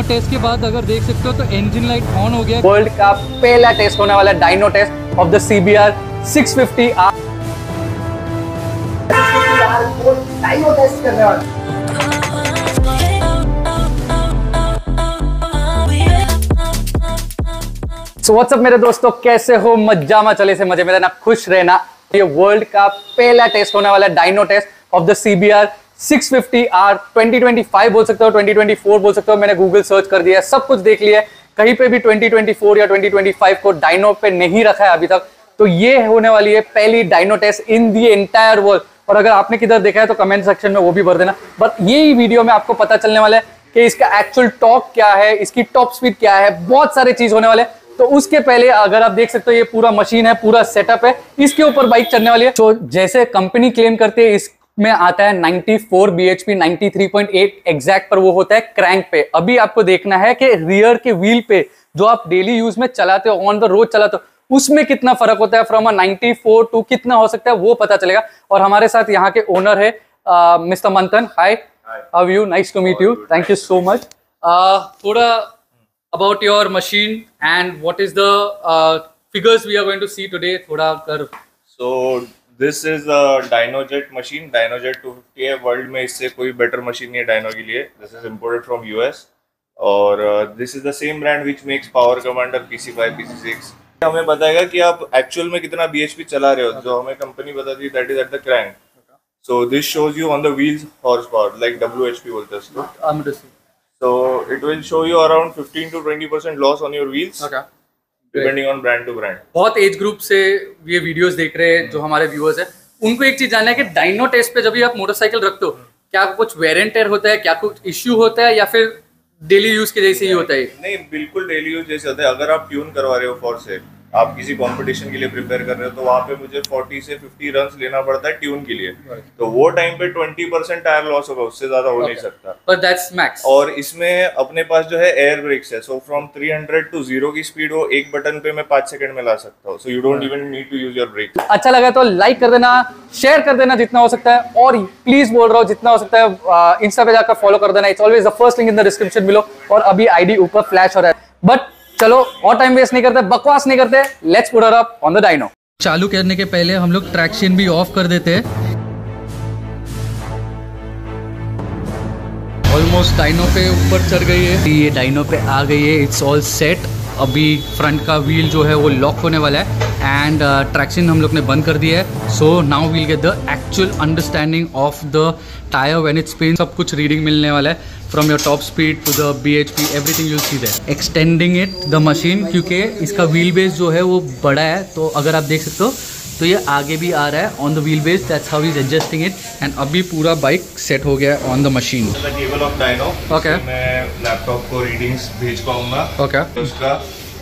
Test के बाद अगर देख सकते हो तो इंजन लाइट ऑन हो गया। वर्ल्ड का पहला टेस्ट होने वाला dyno test of the CBR 650R। Dyno test करने वाला। सो व्हाट्सअप मेरे दोस्तों, कैसे हो? मजा चले से मजे में रहना, खुश रहना। ये वर्ल्ड का पहला टेस्ट होने वाला dyno test of the CBR 650R 2025 बोल सकते हो, 2024 बोल सकते हो। मैंने गूगल सर्च कर दिया है, सब कुछ देख लिया है, कहीं पे भी 2024 या 2025 को डायनो पे नहीं रखा है अभी तक। तो ये होने वाली है पहली dyno test in the entire world. और अगर आपने किधर देखा है तो कमेंट सेक्शन में वो भी भर देना। बट यही वीडियो में आपको पता चलने वाला है कि इसका एक्चुअल टॉर्क क्या है, इसकी टॉप स्पीड क्या है, बहुत सारे चीज होने वाले हैं। तो उसके पहले अगर आप देख सकते हो, ये पूरा मशीन है, पूरा सेटअप है, इसके ऊपर बाइक चलने वाली है। तो जैसे कंपनी क्लेम करती है, इसमें आता है 94 bhp, 93.8 एग्जैक्ट पर वो होता है क्रैंक पे। अभी आपको देखना है कि रियर के व्हील पे जो आप डेली यूज में चलाते हो, ऑन द रोड चलाते हो, उसमें कितना फर्क होता है फ्रॉम 94 टू कितना हो सकता है, वो पता चलेगा। और हमारे साथ यहाँ के ओनर है mister Manthan. Hi, how you? Nice to meet you, thank you so much. थोड़ा about your machine and what is the figures we are going to see today, thoda kar। So this is a DynoJet machine। DynoJet 250 है, world में इससे कोई better machine नहीं है dino के लिए। This is imported from US और this is the same brand which makes power commander PC5 PC6। हमें बताएगा कि आप एक्चुअल में कितना BHP चला रहे हो, जो हमें कंपनी बताती है that is eight the crank. So this shows you on the wheels horse power, like WHP बोलते हैं इसको। So it will show you around 15 to 20% loss on your wheels, depending on brand to brand। बहुत age group से ये videos देख रहे हैं जो हमारे व्यूअर्स हैं, उनको एक चीज जानना है कि डायनो टेस्ट पे जब भी आप मोटरसाइकिल रखते हो, क्या कुछ वेयर एंड टेयर होता है, क्या कुछ इश्यू होता है, या फिर डेली यूज के जैसे ही होता है? नहीं, बिल्कुल डेली यूज जैसे होता है। अगर आप ट्यून करवा रहे हो फॉर से, आप किसी कंपटीशन के लिए प्रिपेयर कर रहे हो, तो वहाँ पे मुझे 40 से 50 रन्स लेना पड़ता है ट्यून के लिए। तो वो टाइम पे 20% टायर लॉस होगा, उससे ज्यादा हो नहीं सकता। But that's max। और इसमें अपने पास जो है एयर ब्रेक्स है। सो फ्रॉम 300 टू 0 की स्पीड वो एक बटन पे मैं 5 सेकंड में ला सकता हूँ। So you don't even need to use your brake. अच्छा लगा तो लाइक कर देना, शेयर कर देना जितना हो सकता है, और प्लीज बोल रहा हूँ जितना हो सकता है इंस्टा पे जाकर फॉलो कर देना। It's always the first link in the description below. और अभी आईडी ऊपर फ्लैश हो रहा है। बट चलो और टाइम वेस्ट नहीं करते, बकवास नहीं करते, let's put her up on the dyno। चालू करने के पहले हम लोग ट्रैक्शन भी ऑफ कर देते हैं। ऑलमोस्ट डायनो पे ऊपर चढ़ गई है, ये डायनो पे आ गई है, इट्स ऑल सेट। अभी फ्रंट का व्हील जो है वो लॉक होने वाला है एंड ट्रैक्शन हम लोग ने बंद कर दिया है। So now we'll get the actual understanding of the tyre when it spin. सब कुछ रीडिंग मिलने वाला है from your top speed to the BHP, everything you see there. Extending it the machine, क्योंकि इसका व्हील बेस जो है वो बड़ा है, तो अगर आप देख सकते हो तो ये आगे भी आ रहा है on the wheel base. That's how is adjusting it. And अभी पूरा बाइक सेट हो गया है on the machine. Cable off dyno. Okay, मैं लैपटॉप को रीडिंग्स भेज पाऊंगा। ओके, उसका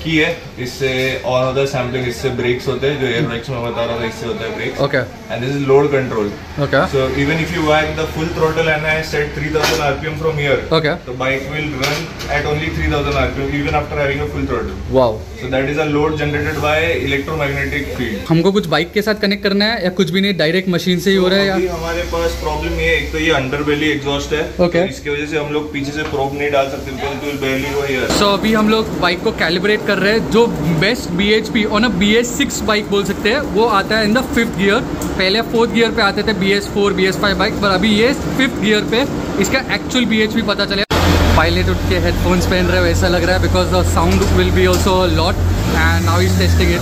की है, इससे ऑन होता है सैम्पलिंग, इससे ब्रेक्स होते हैं, जो एयर ब्रेक्स में बता रहा था, इससे होता है brakes. Okay, and this is load control. Okay, so even if you whack the full throttle and I set 3000 RPM from here, okay, the bike will run at only 3000 RPM even after having a full throttle। Wow. So that is a load generated by electromagnetic field। हमको कुछ bike के साथ connect करना है या कुछ भी नहीं, डायरेक्ट मशीन से ही हो रहा है? अभी हमारे पास प्रॉब्लम ये है, एक तो ये अंडरबेली एग्जॉस्ट है, Okay। तो इसकी वजह से हम लोग पीछे से प्रोब नहीं डाल सकते, because it will barely go here। सो अभी हम लोग बाइक को कैलिब्रेट कर रहे हैं। जो best BHP on a BS6 bike बोल सकते हैं, वो आता है इन द 5th गियर। पहले 4th गियर पे आते थे BS4 BS5 बाइक, पर अभी ये 5th गियर पे इसका एक्चुअल BHP पता चले। पायलट उठ के हेडफोन्स पहन रहे हैं, वैसा लग रहा है, because the sound will be also lot and now is testing it.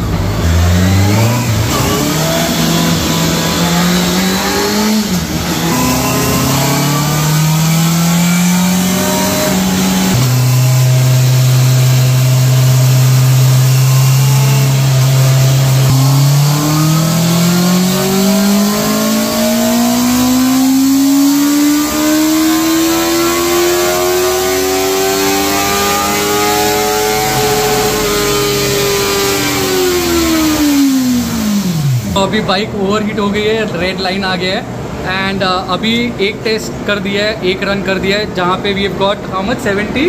अभी बाइक ओवरहीट हो गई है, रेड लाइन आ गया है एंड अभी एक टेस्ट कर दिया है, एक रन कर दिया है, जहाँ पे we have got how much 70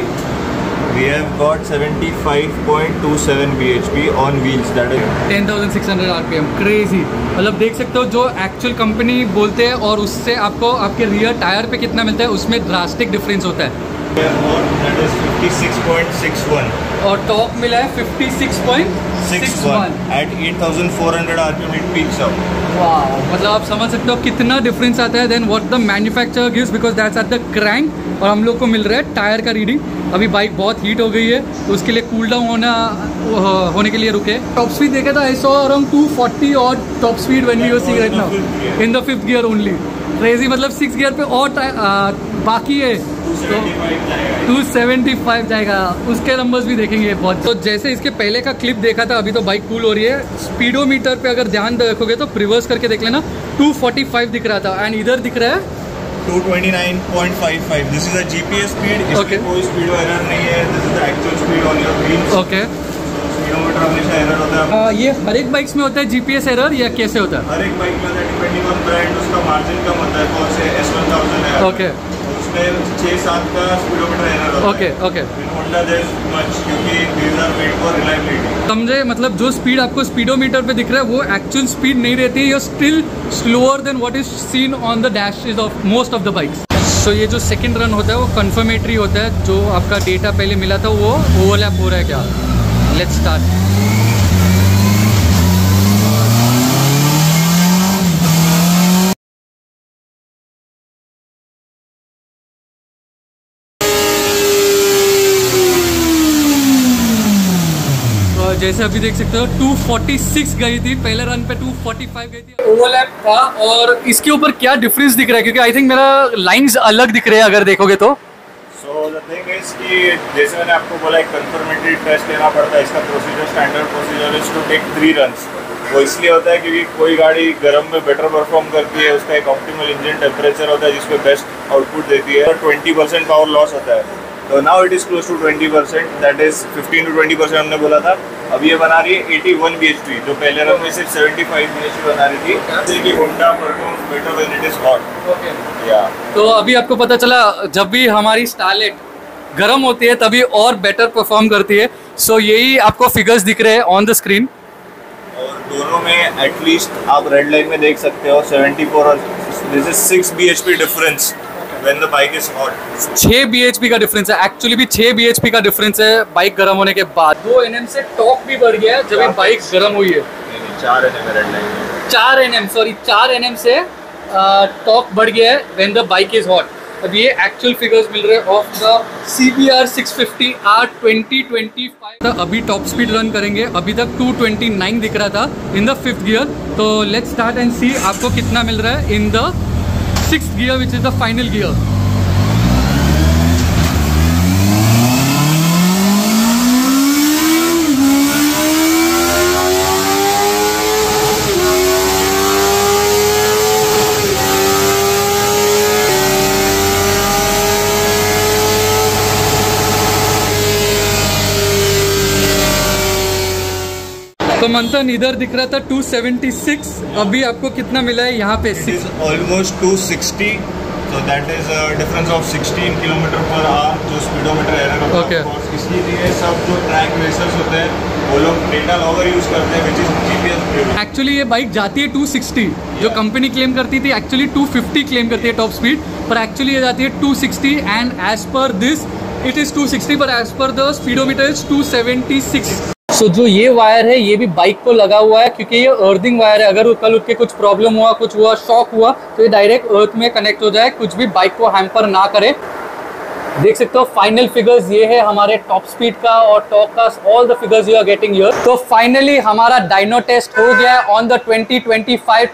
We have got 75.27 bhp on wheels, that is 10,600 RPM। Crazy. मतलब देख सकते हो जो एक्चुअल कंपनी बोलते हैं और उससे आपको आपके रियर टायर पे कितना मिलता है, उसमें ड्रास्टिक डिफरेंस होता है। और that is 56.61 और टॉप मिला है 56.61 at 8,400 RPM it peaks up. Wow, मतलब आप समझ सकते हो कितना डिफरेंस आता है then what the manufacturer gives, because that's at the crank. और हम लोग को मिल रहा है टायर का रीडिंग। अभी बाइक बहुत हीट हो गई है तो उसके लिए कूल डाउन होने के लिए रुके। टॉप स्पीड देखा था, आई सॉ अराउंड 240 और top speed when we were seeing right now in the 5th gear only. Crazy, मतलब 6th गियर पे और बाकी है तो 275 जाएगा, उसके नंबर्स भी देखेंगे बहुत। तो जैसे इसके पहले का क्लिप देखा था, अभी तो बाइक कूल हो रही है। स्पीडोमीटर पे अगर ध्यान रखोगे तो रिवर्स करके देख लेना, 245 दिख रहा था एंड इधर दिख रहा है 229.55. This is a GPS speed. इसमें कोई स्पीड एरर नहीं है. This is the actual speed on your wheels. Okay. Speedometer हमेशा एरर होता है। ये हर एक बाइक्स में होता है जीपीएस एरर या कैसे होता है? हर एक बाइक में होता है, डिपेंडिंग ऑन ब्रांड उसका मार्जिन कम होता है। कौन से S1000 है, ओके, उसमें 6-7 का स्पीडोमीटर एरर होता है। Okay okay. Honda there is much, क्योंकि these are made for reliability. समझे, मतलब जो स्पीड आपको स्पीडोमीटर पे दिख रहा है वो एक्चुअल स्पीड नहीं रहती है, still slower than what is seen on the dashes of most of the bikes. So ये जो सेकंड रन होता है वो कंफर्मेटरी होता है, जो आपका डेटा पहले मिला था वो ओवरलैप हो रहा है क्या। Let's start. जैसे अभी देख सकते हो 246 गई थी पहले रन पे, 245 गई थी, ओवरलैप था। और इसके ऊपर क्या डिफरेंस दिख रहा है, क्योंकि आई थिंक मेरा लाइंस अलग दिख रहे हैं अगर देखोगे तो। सो द थिंग इज कि जैसे मैंने आपको बोला एक कंफर्मेटरी टेस्ट लेना पड़ता है। इसका procedure, standard procedure is to take 3 runs. वो इसलिए होता है क्योंकि कोई गाड़ी गर्म में बेटर परफॉर्म करती है, उसका एक ऑप्टिमल इंजन टेम्परेचर होता है जिसपे बेस्ट आउटपुट देती है। 20% पावर लॉस होता है, तो now it is close to 20%, that is 15 to 20% हमने बोला था। अब ये बना रही है 81 bhp, जो पहले रन में सिर्फ 75 bhp बना रही थी। जैसे कि Honda performs better when it is hot. Okay, या तो अभी आपको पता चला जब भी हमारी स्टारलेट गर्म होती है तभी और बेटर परफॉर्म करती है। सो यही आपको फिगर्स दिख रहे हैं ऑन द स्क्रीन। और दोनों में एटलीस्ट आप रेड लाइन में देख सकते हो 74 और this is 6 bhp difference when the bike is hot. 6 bhp का डिफरेंस है, एक्चुअली भी 6 bhp का डिफरेंस है बाइक गर्म होने के बाद। 2 Nm से टॉर्क भी बढ़ गया है जब ये बाइक गर्म हुई है। 4 Nm रेड लाइन में, 4 Nm से टॉर्क बढ़ गया है when the bike is hot. अब ये एक्चुअल फिगर्स मिल रहे हैं ऑफ द CBR 650R 2025। अभी टॉप स्पीड रन करेंगे, अभी तक 229 दिख रहा था इन द 5th गियर। तो लेट्स स्टार्ट एंड सी आपको कितना मिल रहा है in the 6th gear which is the final gear. तो मंथन इधर दिख रहा था 276, अभी आपको कितना मिला है यहाँ पे? Almost 260, so that is a difference of 16 km/h जो स्पीडोमीटर एरर होता है। Okay. इसलिए सब जो ट्रैक रेसर्स होते हैं वो लोग डेटा लॉगर यूज करते हैं, which is GPS। एक्चुअली ये बाइक जाती है 260, जो कंपनी क्लेम करती थी एक्चुअली 250 क्लेम करती है टॉप स्पीड, पर एक्चुअली ये जाती है 260 and as per this it is 260, पर as per the speedometer is 276। सो जो ये वायर है ये भी बाइक को लगा हुआ है, क्योंकि ये अर्थिंग वायर है। अगर कल उठ के कुछ प्रॉब्लम हुआ, कुछ हुआ, शॉक हुआ, तो ये डायरेक्ट अर्थ में कनेक्ट हो जाए, कुछ भी बाइक को हैम्पर ना करे। देख सकते हो फाइनल फिगर्स ये है हमारे टॉप स्पीड का और टॉर्क का, all the figures you are getting here. तो फाइनली हमारा डायनो टेस्ट हो गया है ऑन द 2025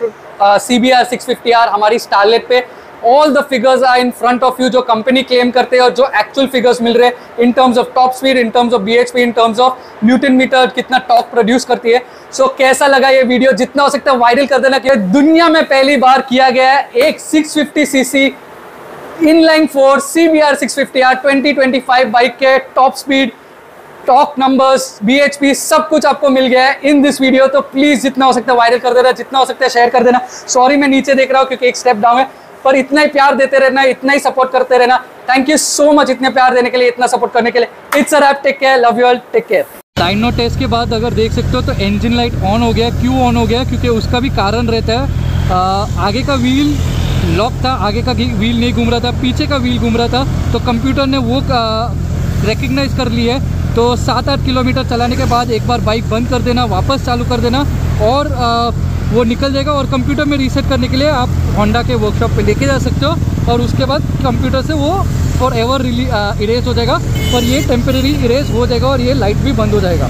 CBR 650R हमारी स्टारलेट पे। All the figures are in front of you, जो कंपनी क्लेम करते हैं और जो एक्चुअल फिगर्स मिल रहे हैं in terms of top speed, in terms of bhp, in terms of Newton metre, कितना टॉर्क प्रोड्यूस करती है। सो कैसा लगा ये वीडियो? जितना हो सकता है वायरल कर देना, कि दुनिया में पहली बार किया गया है एक 650cc inline 4 CBR 650R 2025 bike के top speed, torque numbers, bhp सब कुछ आपको मिल गया है इन दिस वीडियो। तो प्लीज जितना हो सकता है वायरल कर देना, जितना हो सकता है शेयर कर देना। सॉरी मैं नीचे देख रहा हूँ क्योंकि एक स्टेप डाउन है, पर इतना ही प्यार देते रहना, इतना ही सपोर्ट करते रहना। थैंक यू सो मच इतने प्यार देने के लिए, इतना सपोर्ट करने के लिए। It's a wrap, take care, love you all, take care. Dyno test के बाद अगर देख सकते हो तो इंजन लाइट ऑन हो गया। क्यों ऑन हो गया? क्योंकि उसका भी कारण रहता है। आगे का व्हील लॉक था, आगे का व्हील नहीं घूम रहा था, पीछे का व्हील घूम रहा था, तो कंप्यूटर ने वो रिकग्नाइज कर ली है। तो 7-8 किलोमीटर चलाने के बाद एक बार बाइक बंद कर देना, वापस चालू कर देना और वो निकल जाएगा। और कंप्यूटर में रीसेट करने के लिए आप होंडा के वर्कशॉप पे लेके जा सकते हो और उसके बाद कंप्यूटर से वो फॉर एवर इरेज हो जाएगा और ये टेम्परेरी इरेज हो जाएगा और ये लाइट भी बंद हो जाएगा।